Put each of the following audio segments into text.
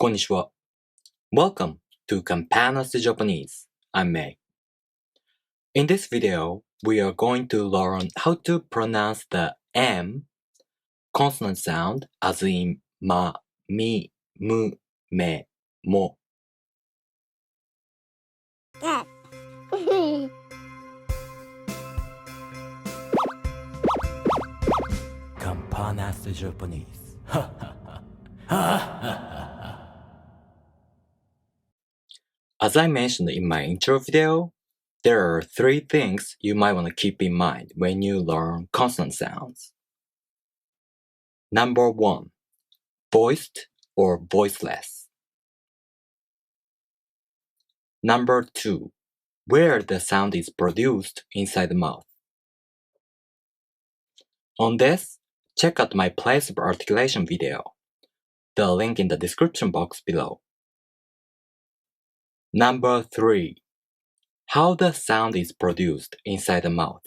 こんにちは。Welcome to Consonants Japanese. I'm May. In this video, we are going to learn how to pronounce the M consonant sound as in ma, mi, mu, me, mo. Consonants Japanese. As I mentioned in my intro video, there are three things you might want to keep in mind when you learn consonant sounds. Number 1, voiced or voiceless. Number 2, where the sound is produced inside the mouth. On this, check out my place of articulation video, the link in the description box below. Number 3, how the sound is produced inside the mouth.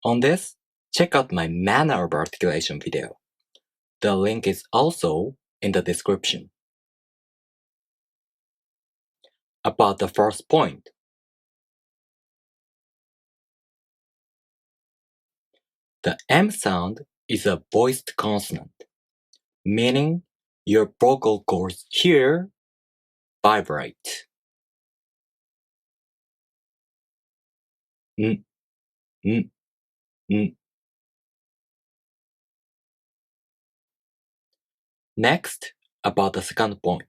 On this, check out my manner of articulation video. The link is also in the description. About the first point. The M sound is a voiced consonant, meaning your vocal cords here vibrate. N, n, n. Next, about the second point.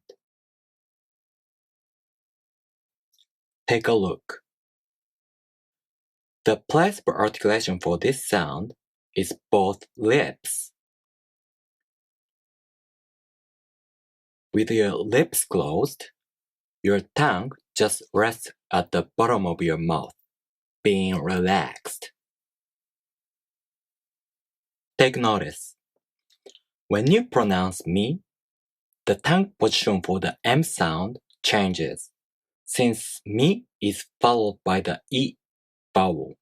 Take a look. The place for articulation for this sound is both lips. With your lips closed, your tongue just rests at the bottom of your mouth, being relaxed. Take notice. When you pronounce me, the tongue position for the M sound changes, since me is followed by the E vowel.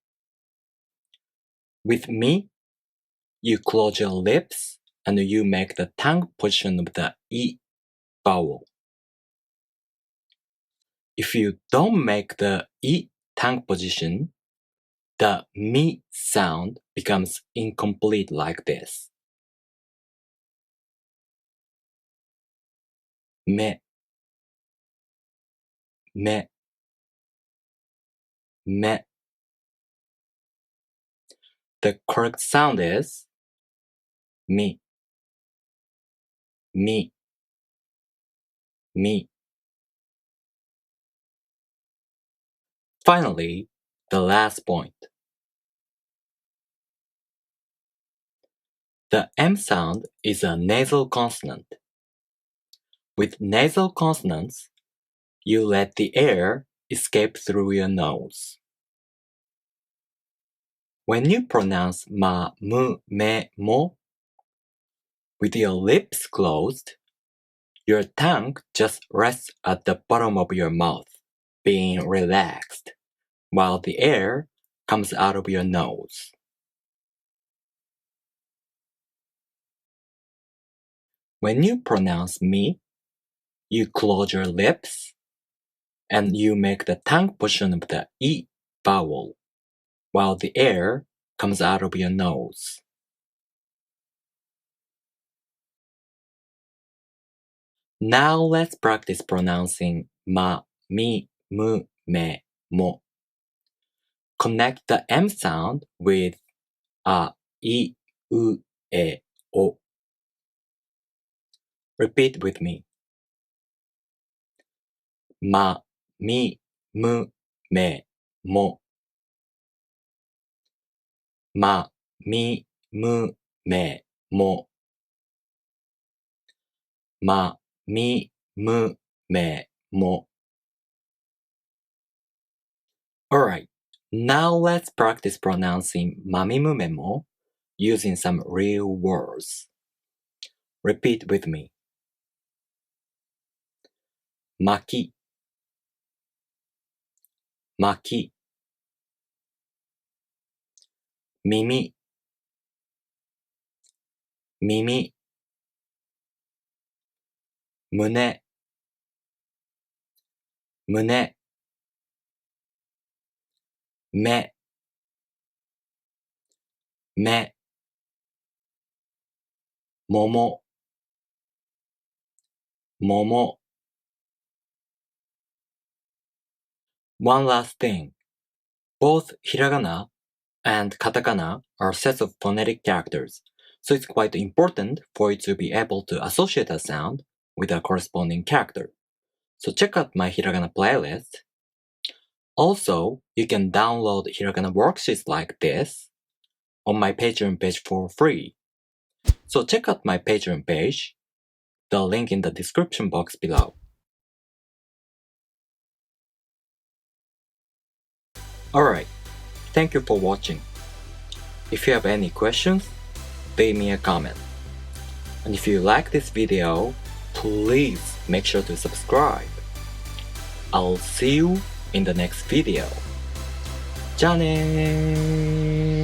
With me, you close your lips and you make the tongue position of the E vowel. If you don't make the E tongue position, the me sound becomes incomplete like this. Me, me, me. The correct sound is me, me, me. Finally, the last point. The M sound is a nasal consonant. With nasal consonants, you let the air escape through your nose. When you pronounce ma, mu, me, mo, with your lips closed, your tongue just rests at the bottom of your mouth, being relaxed, while the air comes out of your nose. When you pronounce me, you close your lips and you make the tongue position of the E vowel, while the air comes out of your nose. Now let's practice pronouncing ma, mi, mu, me, mo. Connect the M sound with a, I, u, e, o. Repeat with me. Ma, mi, mu, me, mo. Ma, mi, mu, me, mo. Ma, mi, mu, me, mo. Alright, now let's practice pronouncing mami mu me mo using some real words. Repeat with me. Maki, maki. Mimi, mimi. 胸、胸、目、目、もも、もも。One last thing. Both hiragana and katakana are sets of phonetic characters, so it's quite important for you to be able to associate a sound with a corresponding character. So check out my hiragana playlist. Also, you can download hiragana worksheets like this on my Patreon page for free. So check out my Patreon page, the link in the description box below. Alright, thank you for watching. If you have any questions, leave me a comment. And if you like this video, please make sure to subscribe. I'll see you in the next video. じゃあねー。